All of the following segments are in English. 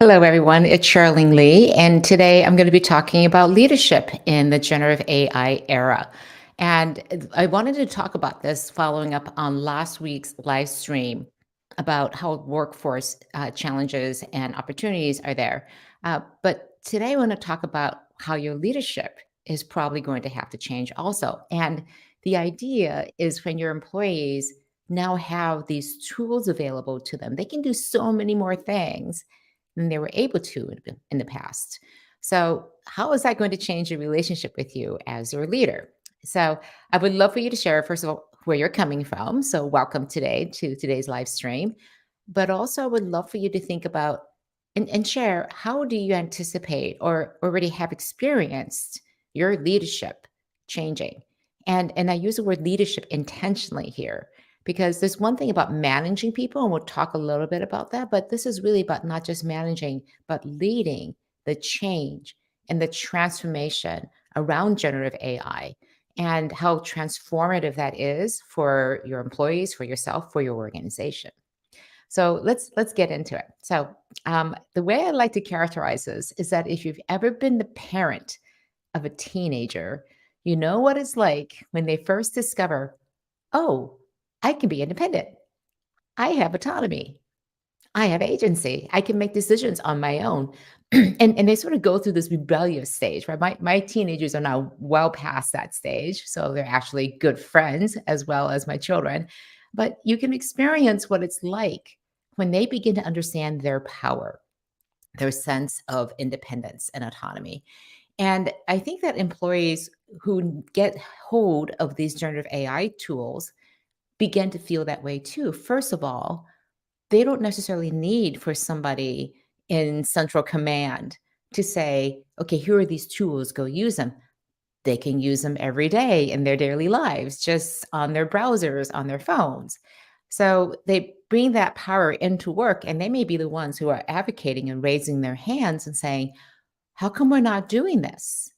Hello, everyone. It's Charlene Lee, and today I'm going to be talking about leadership in the generative AI era. And I wanted to talk about this following up on last week's live stream about how workforce challenges and opportunities are there. But today I want to talk about how your leadership is probably going to have to change also. And the idea is when your employees now have these tools available to them, they can do so many more things than they were able to in the past. So, how is that going to change your relationship with you as your leader? So, I would love for you to share, first of all, where you're coming from. So, welcome today to today's live stream. But also, I would love for you to think about and share how do you anticipate or already have experienced your leadership changing? And I use the word leadership intentionally here because there's one thing about managing people, and we'll talk a little bit about that, but this is really about not just managing, but leading the change and the transformation around generative AI and how transformative that is for your employees, for yourself, for your organization. So let's get into it. The way I like to characterize this is that if you've ever been the parent of a teenager, you know what it's like when they first discover, oh, I can be independent. I have autonomy. I have agency. I can make decisions on my own. And they sort of go through this rebellious stage, right? My teenagers are now well past that stage. So they're actually good friends as well as my children. But you can experience what it's like when they begin to understand their power, their sense of independence and autonomy. And I think that employees who get hold of these generative AI tools begin to feel that way too. First of all, they don't necessarily need for somebody in central command to say, okay, here are these tools, go use them. They can use them every day in their daily lives, just on their browsers, on their phones. So they bring that power into work, and they may be the ones who are advocating and raising their hands and saying, how come we're not doing this?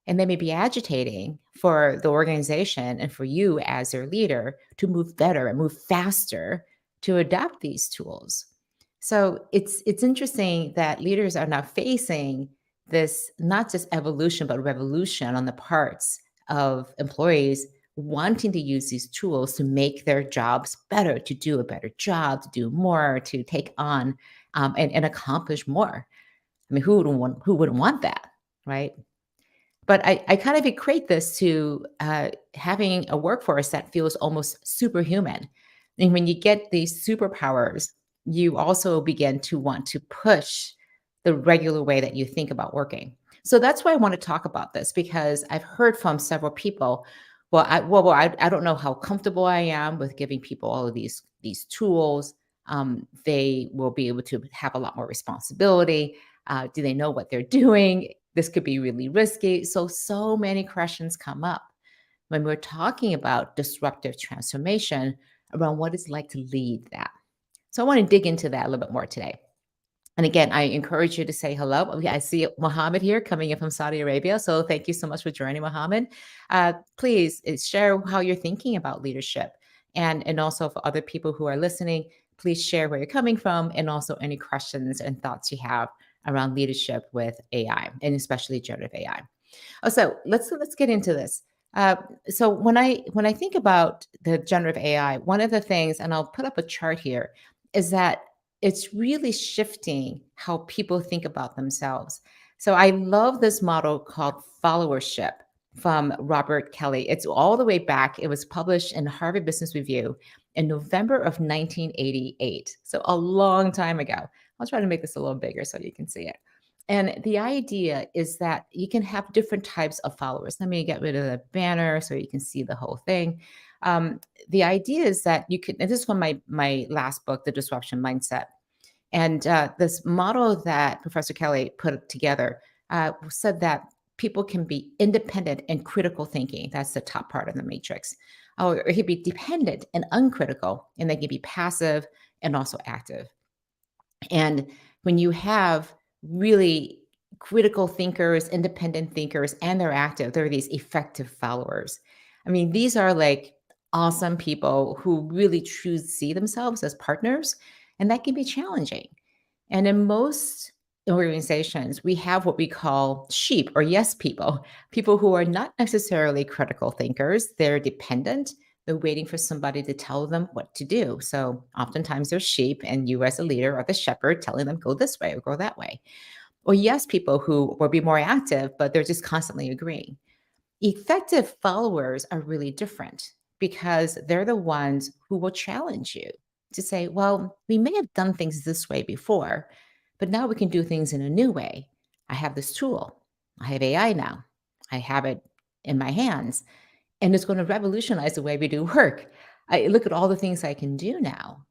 And they may be agitating for the organization and for you as their leader to move better and move faster to adopt these tools. So it's interesting that leaders are now facing this not just evolution but revolution on the parts of employees wanting to use these tools to make their jobs better, to do a better job, to do more, to take on and accomplish more. I mean, who wouldn't want that, right? But I kind of equate this to having a workforce that feels almost superhuman. And when you get these superpowers, you also begin to want to push the regular way that you think about working. So that's why I want to talk about this because I've heard from several people. I don't know how comfortable I am with giving people all of these tools. They will be able to have a lot more responsibility. Do they know what they're doing? This could be really risky. So many questions come up when we're talking about disruptive transformation around what it's like to lead that. So I want to dig into that a little bit more today. And again, I encourage you to say hello. Oh, yeah, I see Mohammed here coming in from Saudi Arabia. So thank you so much for joining, Mohammed. Please share how you're thinking about leadership. And also for other people who are listening, please share where you're coming from and also any questions and thoughts you have around leadership with AI and especially generative AI. Oh, so let's get into this. Uh, so when I think about the generative AI, one of the things, and I'll put up a chart here, is that it's really shifting how people think about themselves. So I love this model called followership from Robert Kelly. It's all the way back. It was published in Harvard Business Review in November of 1988. So a long time ago. I'll try to make this a little bigger so you can see it. And the idea is that you can have different types of followers. Let me get rid of the banner so you can see the whole thing. The idea is that you can, and this is from my last book, The Disruption Mindset. And this model that Professor Kelly put together said that people can be independent and critical thinking. That's the top part of the matrix. Or it could be dependent and uncritical, and they can be passive and also active. And when you have really critical thinkers, independent thinkers, and they're active, they're these effective followers. I mean, these are like awesome people who really truly see themselves as partners, and that can be challenging. And in most organizations, we have what we call sheep or yes people, people who are not necessarily critical thinkers. They're dependent. They're waiting for somebody to tell them what to do. So oftentimes they're sheep, and you, as a leader, are the shepherd telling them go this way or go that way. Or yes people who will be more active, but they're just constantly agreeing. Effective followers are really different because they're the ones who will challenge you to say, well, we may have done things this way before, but now we can do things in a new way. I have this tool. I have AI now. I have it in my hands, and it's going to revolutionize the way we do work. I look at all the things I can do now.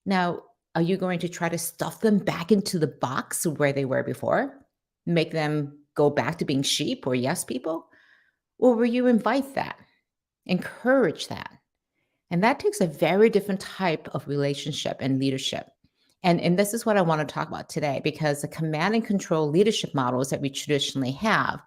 Now, are you going to try to stuff them back into the box where they were before? Make them go back to being sheep or yes people? Or will you invite that, encourage that? And that takes a very different type of relationship and leadership. And this is what I want to talk about today, because the command and control leadership models that we traditionally have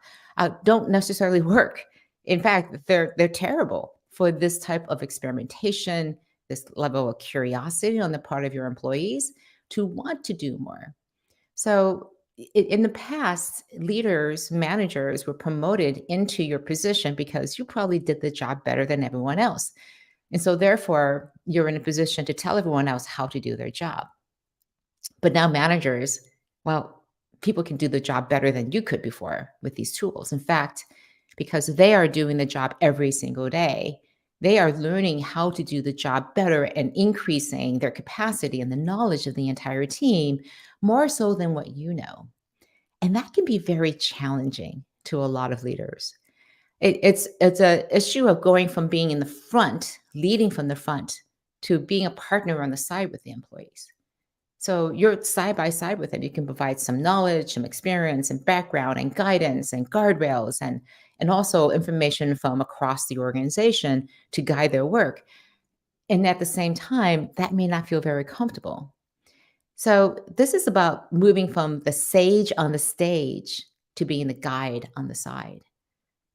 don't necessarily work. In fact, they're terrible for this type of experimentation, this level of curiosity on the part of your employees to want to do more. So, in the past, leaders, managers were promoted into your position because you probably did the job better than everyone else. And so, therefore, you're in a position to tell everyone else how to do their job. But now, managers, well, people can do the job better than you could before with these tools. In fact, because they are doing the job every single day, they are learning how to do the job better and increasing their capacity and the knowledge of the entire team more so than what you know. And that can be very challenging to a lot of leaders. It's a issue of going from being in the front, leading from the front, to being a partner on the side with the employees. So you're side by side with them. You can provide some knowledge, some experience, and background, and guidance, and guardrails, and also information from across the organization to guide their work. And at the same time, that may not feel very comfortable. So this is about moving from the sage on the stage to being the guide on the side.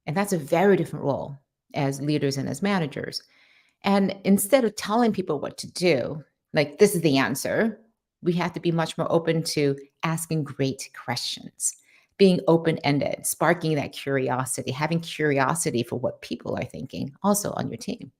And that's a very different role as leaders and as managers. And instead of telling people what to do, like this is the answer, we have to be much more open to asking great questions, being open ended, sparking that curiosity, having curiosity for what people are thinking also on your team.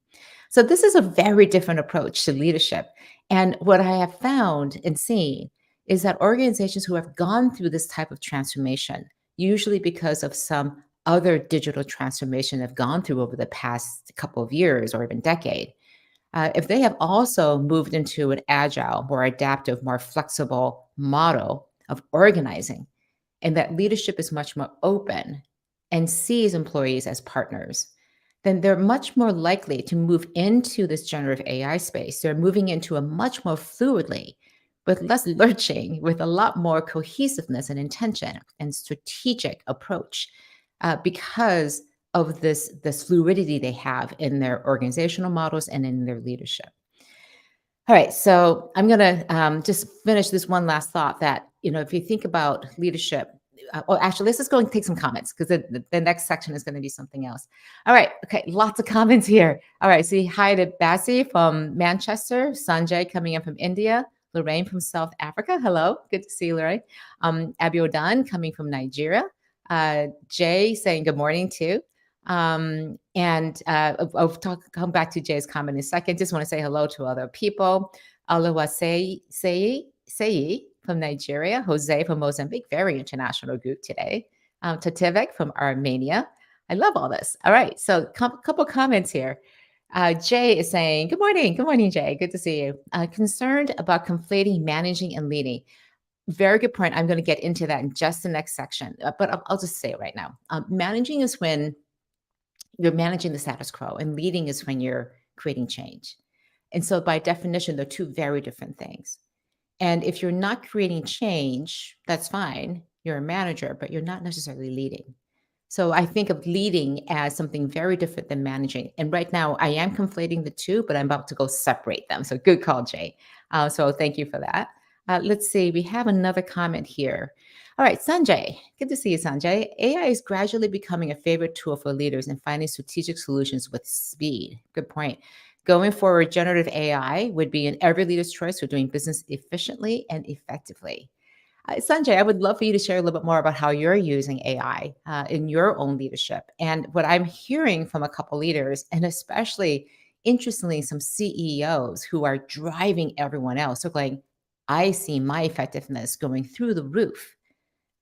So, this is a very different approach to leadership. And what I have found and seen is that organizations who have gone through this type of transformation, usually because of some other digital transformation they've gone through over the past couple of years or even decade, if they have also moved into an agile, more adaptive, more flexible model of organizing, and that leadership is much more open and sees employees as partners, then they're much more likely to move into this generative AI space. They're moving into a much more fluidly, with less lurching, with a lot more cohesiveness and intention and strategic approach because of this fluidity they have in their organizational models and in their leadership. All right, so I'm going to just finish this one last thought that, if you think about leadership, actually, let's just go and take some comments because the next section is going to be something else. All right, okay, lots of comments here. All right, see, hi to Bassi from Manchester, Sanjay coming in from India, Lorraine from South Africa. Hello, good to see you, Lorraine. Abiodan coming from Nigeria. Jay saying good morning too. And I'll come back to Jay's comment in a second. Just want to say hello to other people. Alawa Sei from Nigeria, Jose from Mozambique, very international group today. Tativek from Armenia. I love all this. All right, so couple comments here. Jay is saying, good morning. Good morning, Jay. Good to see you. Concerned about conflating managing and leading. Very good point. I'm going to get into that in just the next section, but I'll just say it right now. Managing is when you're managing the status quo, and leading is when you're creating change. And so, by definition, they're two very different things. And if you're not creating change, that's fine. You're a manager, but you're not necessarily leading. So I think of leading as something very different than managing. And right now, I am conflating the two, but I'm about to go separate them. So good call, Jay. So thank you for that. Let's see. We have another comment here. All right, Sanjay. Good to see you, Sanjay. AI is gradually becoming a favorite tool for leaders in finding strategic solutions with speed. Good point. Going forward, generative AI would be in every leader's choice for doing business efficiently and effectively. Sanjay, I would love for you to share a little bit more about how you're using AI in your own leadership. And what I'm hearing from a couple leaders, and especially interestingly, some CEOs who are driving everyone else. So, like, I see my effectiveness going through the roof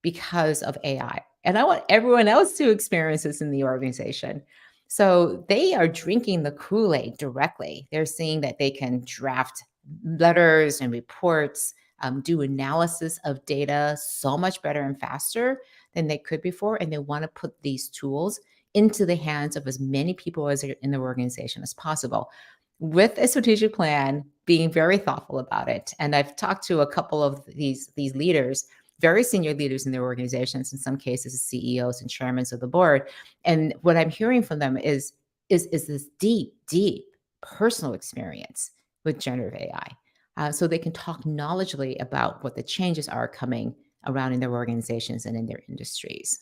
because of AI. And I want everyone else to experience this in the organization. So they are drinking the Kool Aid directly. They're seeing that they can draft letters and reports, do analysis of data so much better and faster than they could before. And they want to put these tools into the hands of as many people as are in the organization as possible with a strategic plan, being very thoughtful about it. And I've talked to a couple of these leaders, very senior leaders in their organizations, in some cases CEOs and chairmen of the board. And what I'm hearing from them is this deep personal experience with generative AI. So they can talk knowledgeably about what the changes are coming around in their organizations and in their industries.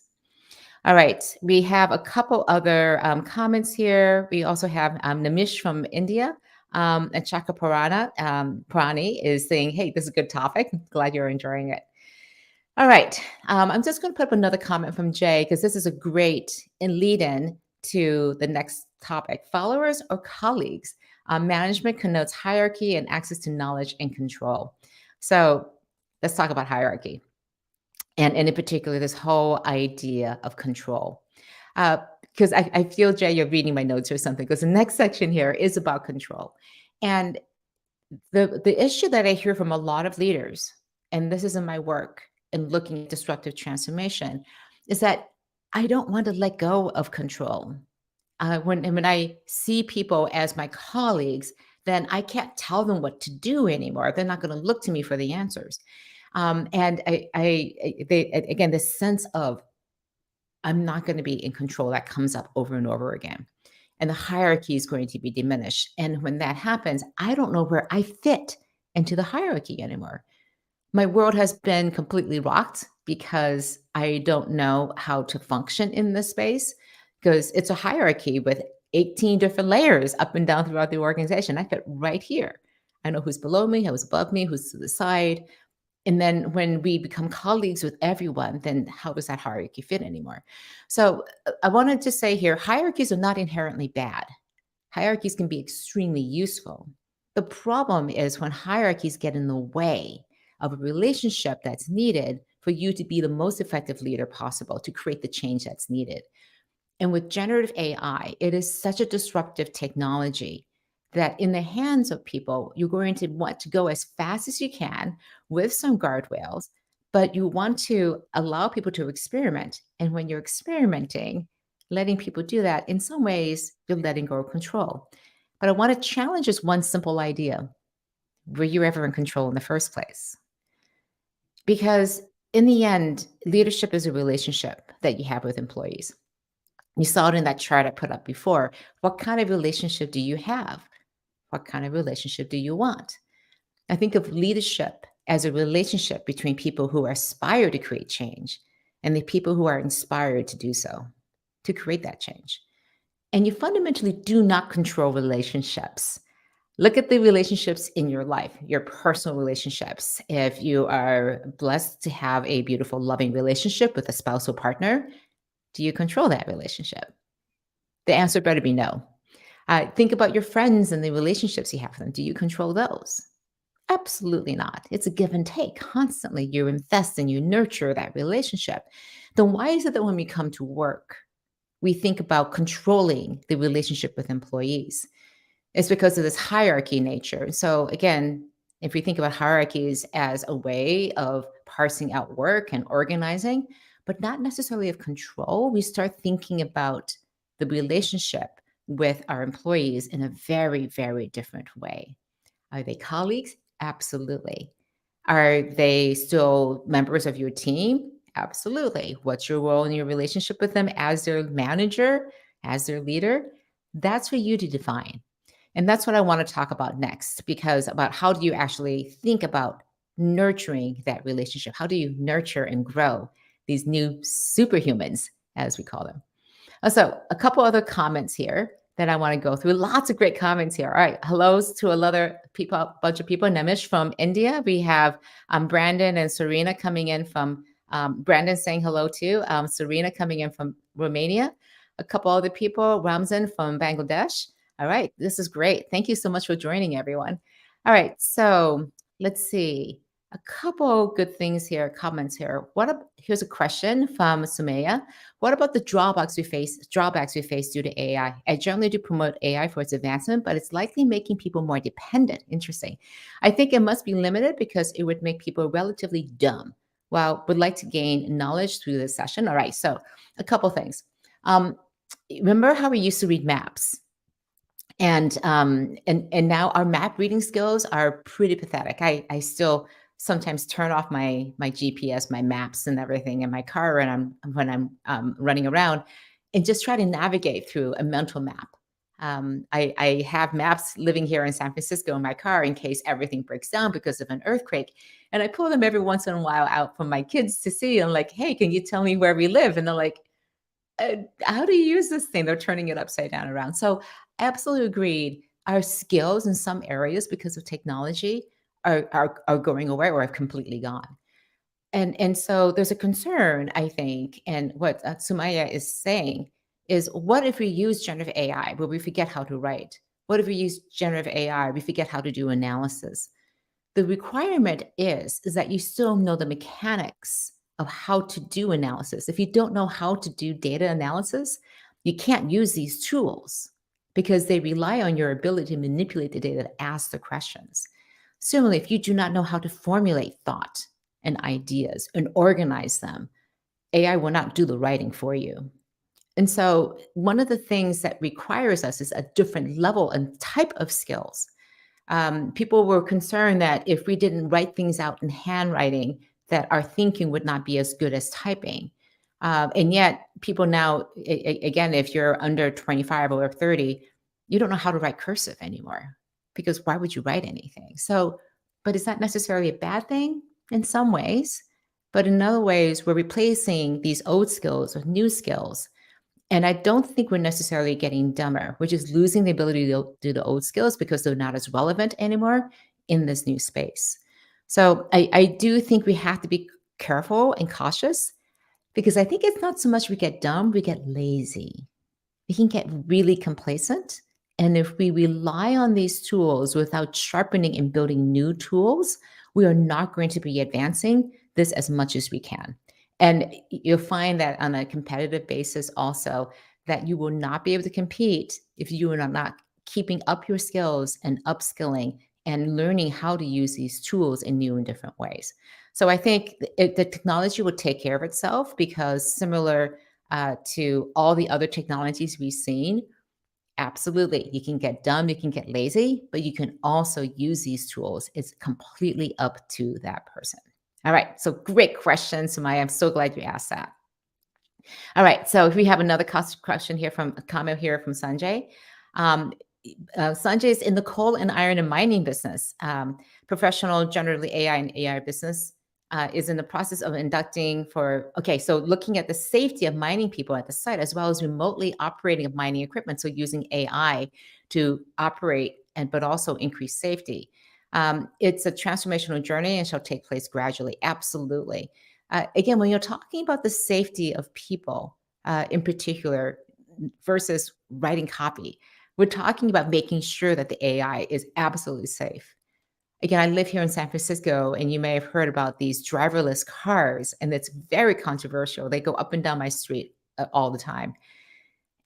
All right, we have a couple other comments here. We also have Namish from India. And Chakaparana Prani is saying, hey, this is a good topic. Glad you're enjoying it. All right. I'm just going to put up another comment from Jay because this is a great lead in to the next topic. Followers or colleagues? Management connotes hierarchy and access to knowledge and control. So let's talk about hierarchy. And in particular, this whole idea of control. Because I feel, Jay, you're reading my notes or something, because the next section here is about control. And the issue that I hear from a lot of leaders, and this is in my work in looking at disruptive transformation, is that I don't want to let go of control. When I see people as my colleagues, then I can't tell them what to do anymore. They're not going to look to me for the answers. And again, this sense of I'm not going to be in control that comes up over and over again. And the hierarchy is going to be diminished. And when that happens, I don't know where I fit into the hierarchy anymore. My world has been completely rocked because I don't know how to function in this space because it's a hierarchy with 18 different layers up and down throughout the organization. I fit right here. I know who's below me, who's above me, who's to the side. And then when we become colleagues with everyone, then how does that hierarchy fit anymore? So I wanted to say here, hierarchies are not inherently bad. Hierarchies can be extremely useful. The problem is when hierarchies get in the way of a relationship that's needed for you to be the most effective leader possible to create the change that's needed. And with generative AI, it is such a disruptive technology that in the hands of people, you're going to want to go as fast as you can with some guardrails, but you want to allow people to experiment. And when you're experimenting, letting people do that, in some ways, you're letting go of control. But I want to challenge just one simple idea. Were you ever in control in the first place? Because in the end, leadership is a relationship that you have with employees. You saw it in that chart I put up before. What kind of relationship do you have? What kind of relationship do you want? I think of leadership as a relationship between people who aspire to create change and the people who are inspired to do so, to create that change. And you fundamentally do not control relationships. Look at the relationships in your life, your personal relationships. If you are blessed to have a beautiful, loving relationship with a spousal partner, do you control that relationship? The answer better be no. Think about your friends and the relationships you have with them. Do you control those? Absolutely not. It's a give and take constantly. You invest and you nurture that relationship. Then why is it that when we come to work, we think about controlling the relationship with employees? It's because of this hierarchy nature. So again, if we think about hierarchies as a way of parsing out work and organizing, but not necessarily of control, we start thinking about the relationship with our employees in a very, very different way. Are they colleagues? Absolutely. Are they still members of your team? Absolutely. What's your role in your relationship with them as their manager, as their leader? That's for you to define. And that's what I want to talk about next, because about how do you actually think about nurturing that relationship? How do you nurture and grow these new superhumans, as we call them? So, a couple other comments here. that I want to go through. Lots of great comments here. All right. Hellos to another people, bunch of people. Nemish from India. We have Brandon and Serena coming in from Brandon saying hello to Serena coming in from Romania. A couple other people. Ramzan from Bangladesh. All right. This is great. Thank you so much for joining, everyone. All right. So let's see. A couple good things here, comments here. Here's a question from Sumaya. What about the drawbacks we face due to AI? I generally do promote AI for its advancement, but it's likely making people more dependent. Interesting. I think it must be limited because it would make people relatively dumb. Well, would like to gain knowledge through this session. All right, so a couple things. Um, Remember how we used to read maps? And now our map reading skills are pretty pathetic. I still sometimes turn off my GPS, my maps, and everything in my car when I'm running around, and just try to navigate through a mental map. I have maps living here in San Francisco in my car in case everything breaks down because of an earthquake, and I pull them every once in a while out for my kids to see. I'm like, hey, can you tell me where we live? And they're like, how do you use this thing? They're turning it upside down around. So, absolutely agreed. Our skills in some areas because of technology are going away or have completely gone. And so there's a concern, I think, and what Sumaya is saying is, what if we use generative AI, but we forget how to write? What if we use generative AI, we forget how to do analysis? The requirement is that you still know the mechanics of how to do analysis. If you don't know how to do data analysis, you can't use these tools because they rely on your ability to manipulate the data to ask the questions. Similarly, if you do not know how to formulate thought and ideas and organize them, AI will not do the writing for you. And so, one of the things that requires us is a different level and type of skills. People were concerned that if we didn't write things out in handwriting, that our thinking would not be as good as typing. And yet, people now, again, if you're under 25 or 30, you don't know how to write cursive anymore because why would you write anything? So, but is that necessarily a bad thing? In some ways, but in other ways, we're replacing these old skills with new skills, and I don't think we're necessarily getting dumber. We're just losing the ability to do the old skills because they're not as relevant anymore in this new space. So I do think we have to be careful and cautious because I think it's not so much we get dumb, we get lazy. We can get really complacent. And if we rely on these tools without sharpening and building new tools, we are not going to be advancing this as much as we can. And you'll find that on a competitive basis also, that you will not be able to compete if you are not keeping up your skills and upskilling and learning how to use these tools in new and different ways. So I think the technology will take care of itself because similar to all the other technologies we've seen, absolutely, you can get dumb, you can get lazy, but you can also use these tools. It's completely up to that person. All right, so great question, Sumaya. I'm so glad you asked that. All right, so we have another question here from a comment here from Sanjay. Um, Sanjay is in the coal and iron and mining business. Professional, generally AI and AI business is in the process of inducting for, okay, so looking at the safety of mining people at the site as well as remotely operating of mining equipment. So using AI to operate and but also increase safety. It's a transformational journey and shall take place gradually. Absolutely. Again, when you're talking about the safety of people in particular versus writing copy, we're talking about making sure that the AI is absolutely safe. Again, I live here in San Francisco, and you may have heard about these driverless cars, and it's very controversial. They go up and down my street all the time.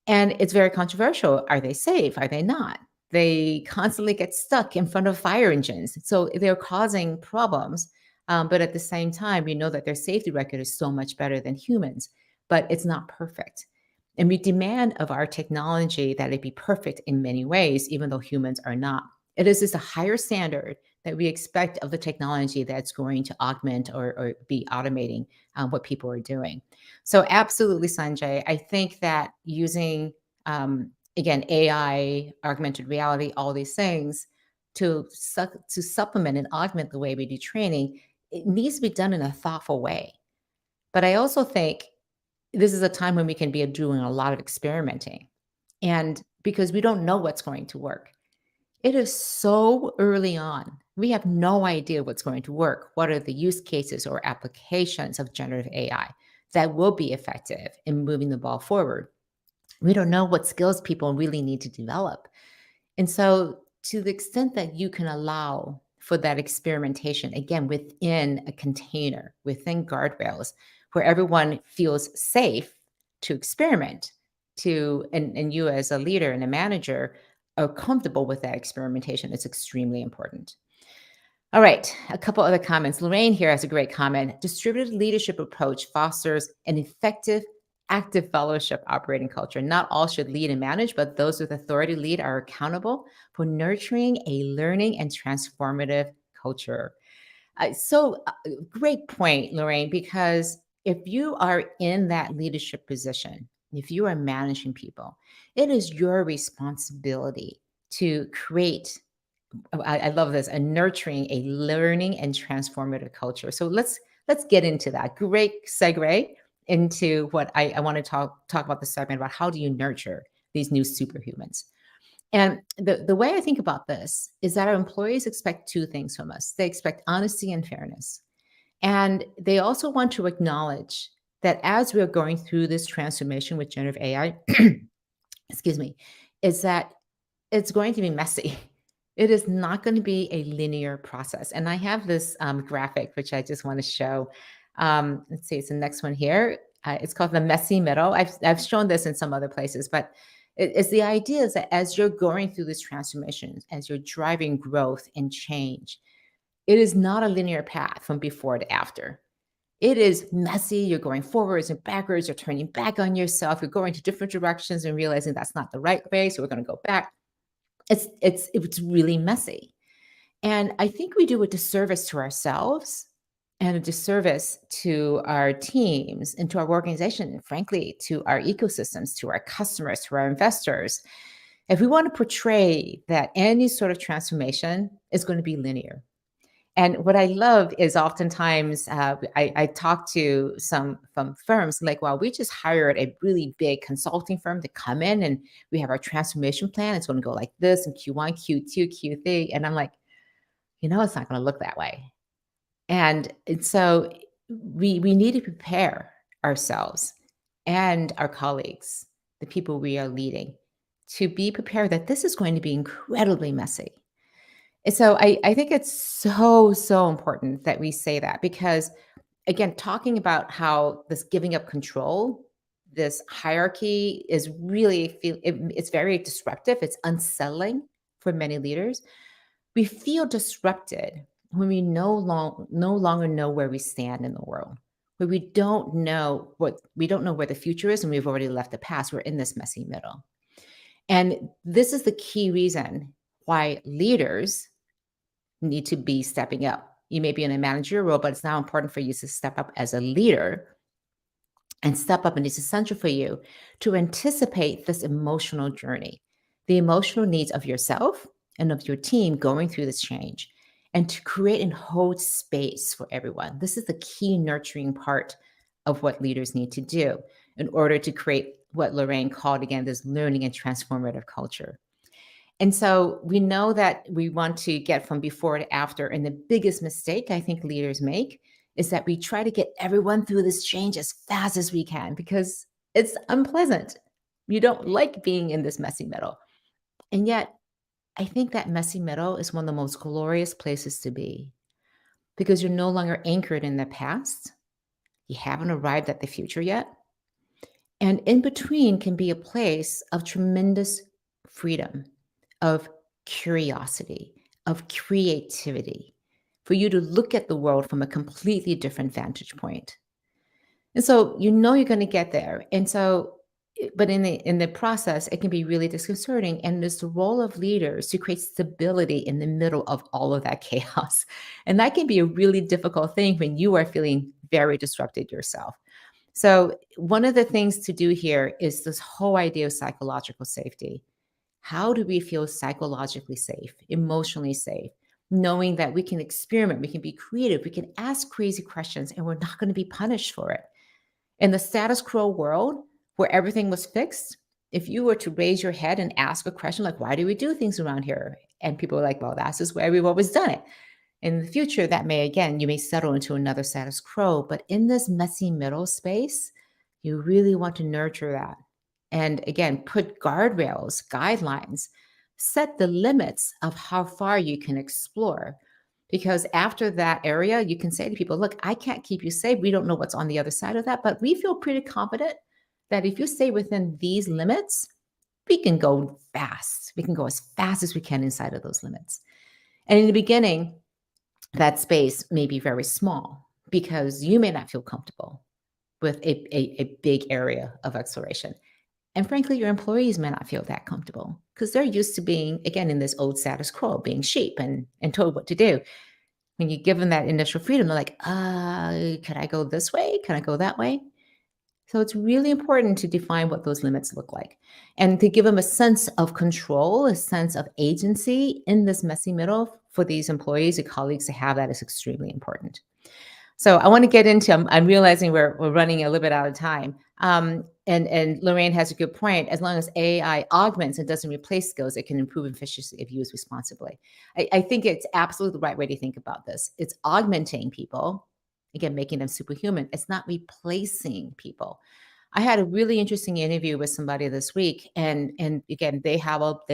And it's very controversial. Are they safe? Are they not? They constantly get stuck in front of fire engines. So they're causing problems. But at the same time, we know that their safety record is so much better than humans, but it's not perfect. And we demand of our technology that it be perfect in many ways, even though humans are not. It is just a higher standard that we expect of the technology that's going to augment or be automating what people are doing. So, absolutely, Sanjay. I think that using, again, AI, augmented reality, all these things to supplement and augment the way we do training, it needs to be done in a thoughtful way. But I also think this is a time when we can be doing a lot of experimenting. And because we don't know what's going to work. It is so early on. We have no idea what's going to work. What are the use cases or applications of generative AI that will be effective in moving the ball forward? We don't know what skills people really need to develop. And so, to the extent that you can allow for that experimentation, again, within a container, within guardrails, where everyone feels safe to experiment, and you as a leader and a manager are comfortable with that experimentation, it's extremely important. All right, a couple other comments. Lorraine here has a great comment. Distributed leadership approach fosters an effective, active fellowship operating culture. Not all should lead and manage, but those with authority lead are accountable for nurturing a learning and transformative culture. Great point, Lorraine, because if you are in that leadership position, if you are managing people, it is your responsibility to create I love this, a nurturing a learning and transformative culture. So let's get into that. Great segue into what I want to talk about the segment about how do you nurture these new superhumans. And the way I think about this is that our employees expect two things from us. They expect honesty and fairness. And they also want to acknowledge that as we're going through this transformation with generative AI, excuse me, is that it's going to be messy. It is not going to be a linear process. And I have this graphic, which I just want to show. Let's see, it's the next one here. It's called the messy middle. I've shown this in some other places, but it's the idea is that as you're going through this transformation, as you're driving growth and change, it is not a linear path from before to after. It is messy. You're going forwards and backwards. You're turning back on yourself. You're going to different directions and realizing that's not the right way. So we're going to go back. It's really messy. And I think we do a disservice to ourselves and a disservice to our teams and to our organization, and frankly, to our ecosystems, to our customers, to our investors. If we want to portray that any sort of transformation is going to be linear. And what I love is oftentimes I talk to some from firms like, well, we just hired a really big consulting firm to come in and we have our transformation plan. It's going to go like this in Q1, Q2, Q3. And I'm like, it's not going to look that way. And so we need to prepare ourselves and our colleagues, the people we are leading, to be prepared that this is going to be incredibly messy. And so I think it's so important that we say that because, again, talking about how this giving up control, this hierarchy is really it's very disruptive. It's unsettling for many leaders. We feel disrupted when we no longer know where we stand in the world, where we don't know where the future is, and we've already left the past. We're in this messy middle, and this is the key reason why leaders need to be stepping up. You may be in a managerial role, but it's now important for you to step up as a leader and step up. And it's essential for you to anticipate this emotional journey, the emotional needs of yourself and of your team going through this change, and to create and hold space for everyone. This is the key nurturing part of what leaders need to do in order to create what Lorraine called, again, this learning and transformative culture. And so we know that we want to get from before to after. And the biggest mistake I think leaders make is that we try to get everyone through this change as fast as we can because it's unpleasant. You don't like being in this messy middle. And yet, I think that messy middle is one of the most glorious places to be because you're no longer anchored in the past. You haven't arrived at the future yet. And in between can be a place of tremendous freedom, of curiosity, of creativity, for you to look at the world from a completely different vantage point. And so you're going to get there. And so, but in the process, it can be really disconcerting. And it's the role of leaders to create stability in the middle of all of that chaos. And that can be a really difficult thing when you are feeling very disrupted yourself. So one of the things to do here is this whole idea of psychological safety. How do we feel psychologically safe, emotionally safe, knowing that we can experiment, we can be creative, we can ask crazy questions, and we're not going to be punished for it? In the status quo world where everything was fixed, If you were to raise your head and ask a question like, why do we do things around here? And people are like, well, that's just where we've always done it. In the future, that may, again, you may settle into another status quo, but in this messy middle space, you really want to nurture that. And again, put guardrails, guidelines, set the limits of how far you can explore. Because after that area, you can say to people, look, I can't keep you safe. We don't know what's on the other side of that, but we feel pretty confident that if you stay within these limits, we can go fast. We can go as fast as we can inside of those limits. And in the beginning, that space may be very small because you may not feel comfortable with a big area of exploration. And frankly, your employees may not feel that comfortable because they're used to being, again, in this old status quo, being sheep and told what to do. When you give them that initial freedom, they're like, could I go this way? Can I go that way? So it's really important to define what those limits look like and to give them a sense of control, a sense of agency in this messy middle for these employees and colleagues to have that is extremely important. So I want to get into. I'm realizing we're running a little bit out of time. And Lorraine has a good point. As long as AI augments and doesn't replace skills, it can improve efficiency if used responsibly. I think it's absolutely the right way to think about this. It's augmenting people, again, making them superhuman. It's not replacing people. I had a really interesting interview with somebody this week, and again, they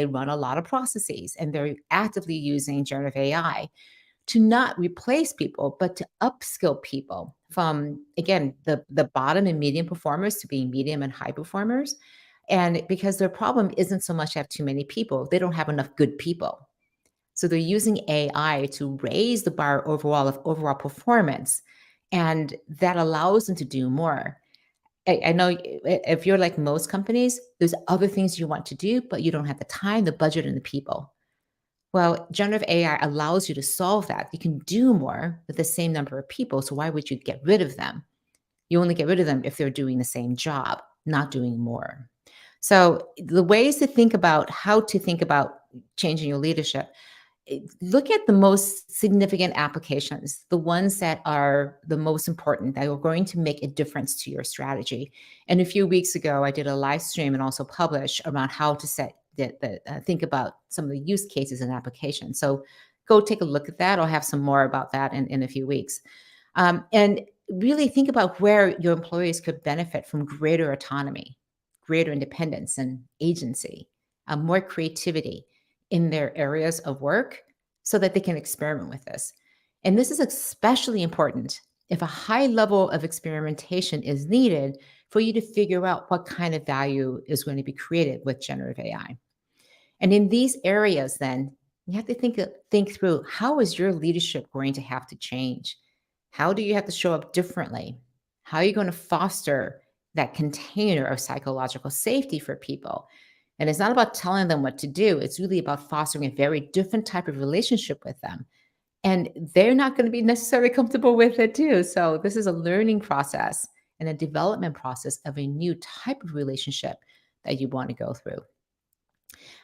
run a lot of processes, and they're actively using generative AI to not replace people, but to upskill people from, again, the bottom and medium performers to being medium and high performers. And because their problem isn't so much have too many people, they don't have enough good people. So they're using AI to raise the bar overall of overall performance. And that allows them to do more. I know if you're like most companies, there's other things you want to do, but you don't have the time, the budget, and the people. Well, generative AI allows you to solve that. You can do more with the same number of people. So why would you get rid of them? You only get rid of them if they're doing the same job, not doing more. So the ways to think about how to think about changing your leadership, look at the most significant applications, the ones that are the most important, that are going to make a difference to your strategy. And a few weeks ago, I did a live stream and also publish around how to think about some of the use cases and applications. So go take a look at that. I'll have some more about that in a few weeks. And really think about where your employees could benefit from greater autonomy, greater independence and agency, more creativity in their areas of work so that they can experiment with this. And this is especially important if a high level of experimentation is needed for you to figure out what kind of value is going to be created with generative AI. And in these areas, then you have to think through, how is your leadership going to have to change? How do you have to show up differently? How are you going to foster that container of psychological safety for people? And it's not about telling them what to do. It's really about fostering a very different type of relationship with them. And they're not going to be necessarily comfortable with it too. So this is a learning process and a development process of a new type of relationship that you want to go through.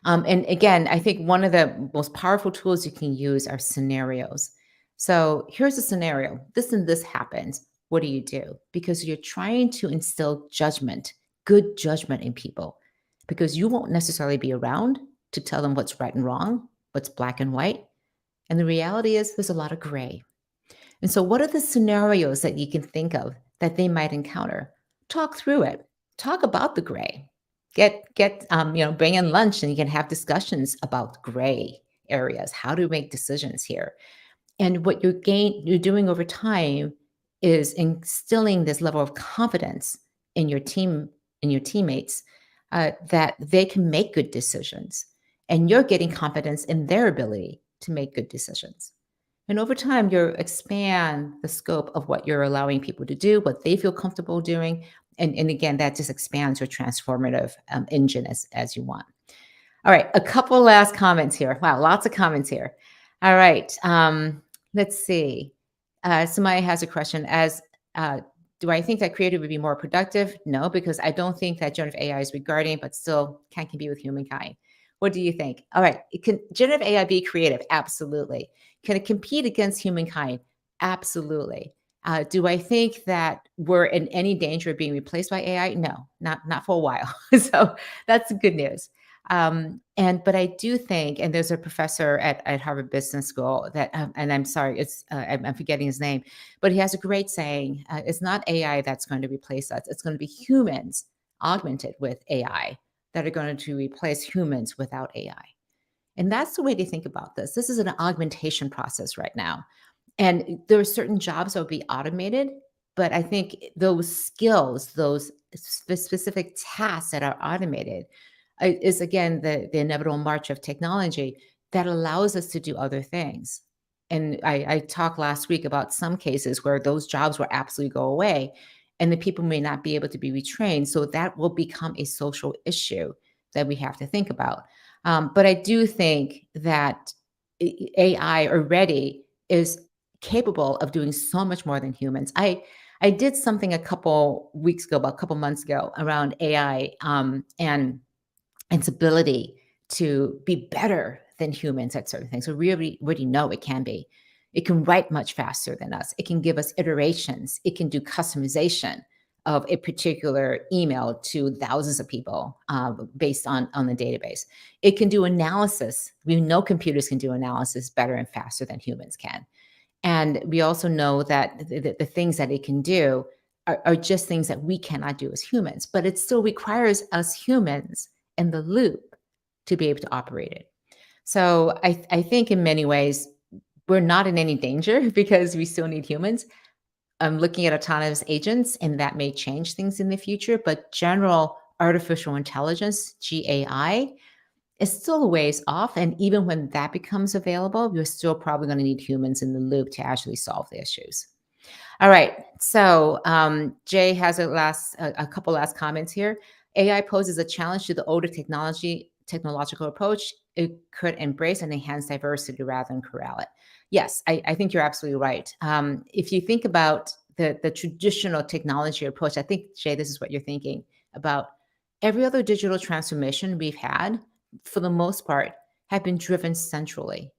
And again, I think one of the most powerful tools you can use are scenarios. So here's a scenario: this and this happens. What do you do? Because you're trying to instill judgment, good judgment in people, because you won't necessarily be around to tell them what's right and wrong, what's black and white. And the reality is, there's a lot of gray. And so, what are the scenarios that you can think of that they might encounter? Talk through it. Talk about the gray. Bring in lunch and you can have discussions about gray areas. How to make decisions here, and what you're doing over time is instilling this level of confidence in your team, in your teammates, that they can make good decisions, and you're getting confidence in their ability to make good decisions. And over time, you expand the scope of what you're allowing people to do, what they feel comfortable doing. And again, that just expands your transformative engine as you want. All right, a couple last comments here. Wow, lots of comments here. All right, let's see. Somebody has a question. Do I think that creative would be more productive? No, because I don't think that generative AI is regarding, but still can compete with humankind. What do you think? All right, can generative AI be creative? Absolutely. Can it compete against humankind? Absolutely. Do I think that we're in any danger of being replaced by AI? No, not for a while. So that's good news. And but I do think, and there's a professor at Harvard Business School that, and I'm sorry, I'm forgetting his name, but he has a great saying: "It's not AI that's going to replace us; it's going to be humans augmented with AI that are going to replace humans without AI." And that's the way to think about this. This is an augmentation process right now, and there are certain jobs that will be automated, but I think those skills, those specific tasks that are automated, is again the inevitable march of technology that allows us to do other things. And I talked last week about some cases where those jobs will absolutely go away, and the people may not be able to be retrained. So that will become a social issue that we have to think about. But I do think that AI already is capable of doing so much more than humans. I did something a couple weeks ago, about a couple months ago, around AI, and its ability to be better than humans at certain things. So we already know it can be. It can write much faster than us. It can give us iterations. It can do customization of a particular email to thousands of people, based on the database. It can do analysis. We know computers can do analysis better and faster than humans can. And we also know that the things that it can do are just things that we cannot do as humans, but it still requires us humans in the loop to be able to operate it. So I think in many ways, we're not in any danger because we still need humans. I'm looking at autonomous agents, and that may change things in the future, but general artificial intelligence, GAI, is still a ways off. And even when that becomes available, you're still probably going to need humans in the loop to actually solve the issues. All right. So Jay has a couple last comments here. AI poses a challenge to the older technological approach. It could embrace and enhance diversity rather than corral it. Yes, I think you're absolutely right. If you think about the traditional technology approach, I think, Jay, this is what you're thinking about. Every other digital transformation we've had, for the most part, have been driven centrally.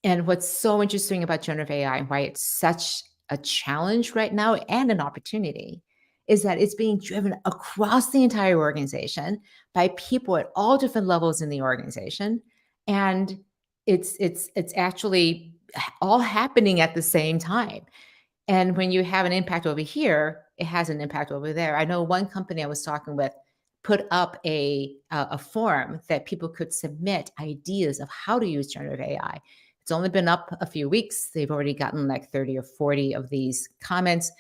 And what's so interesting about generative AI and why it's such a challenge right now and an opportunity is that it's being driven across the entire organization by people at all different levels in the organization. And it's actually all happening at the same time. And when you have an impact over here, it has an impact over there. I know one company I was talking with put up a form that people could submit ideas of how to use generative AI. It's only been up a few weeks. They've already gotten like 30 or 40 of these comments.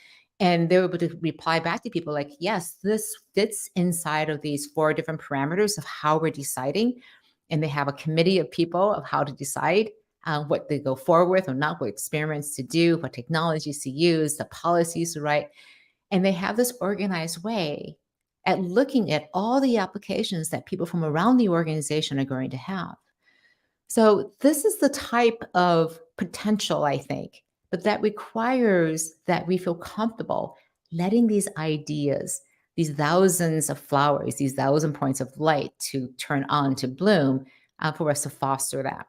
And they were able to reply back to people like, yes, this fits inside of these 4 different parameters of how we're deciding. And they have a committee of people of how to decide what they go forward with or not, what experiments to do, what technologies to use, the policies to write. And they have this organized way at looking at all the applications that people from around the organization are going to have. So this is the type of potential, I think, but that requires that we feel comfortable letting these ideas, these thousands of flowers, these thousand points of light to turn on to bloom, for us to foster that.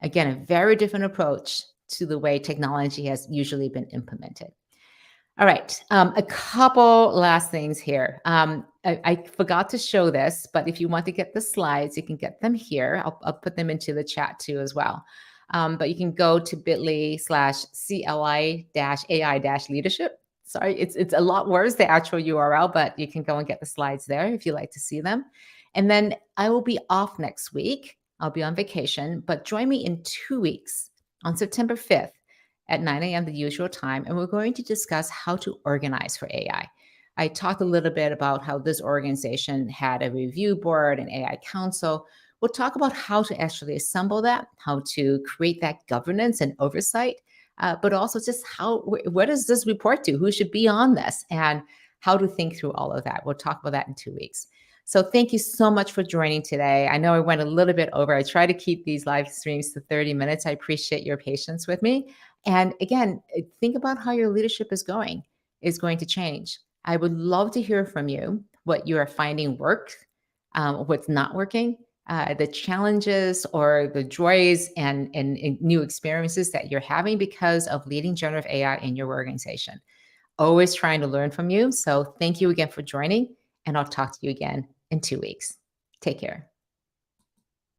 Again, a very different approach to the way technology has usually been implemented. All right, a couple last things here. I forgot to show this, but if you want to get the slides, you can get them here. I'll put them into the chat too as well. But you can go to bit.ly/CLI-AI-leadership. Sorry, it's a lot worse, the actual URL, but you can go and get the slides there if you like to see them. And then I will be off next week. I'll be on vacation, but join me in 2 weeks on September 5th at 9 a.m., the usual time, and we're going to discuss how to organize for AI. I talked a little bit about how this organization had a review board and AI council. We'll talk about how to actually assemble that, how to create that governance and oversight, but also just where does this report to? Who should be on this? And how to think through all of that. We'll talk about that in 2 weeks. So thank you so much for joining today. I know I went a little bit over. I try to keep these live streams to 30 minutes. I appreciate your patience with me. And again, think about how your leadership is going to change. I would love to hear from you what you are finding works, what's not working. the challenges or the joys and new experiences that you're having because of leading generative AI in your organization. Always trying to learn from you. So thank you again for joining, and I'll talk to you again in 2 weeks. Take care.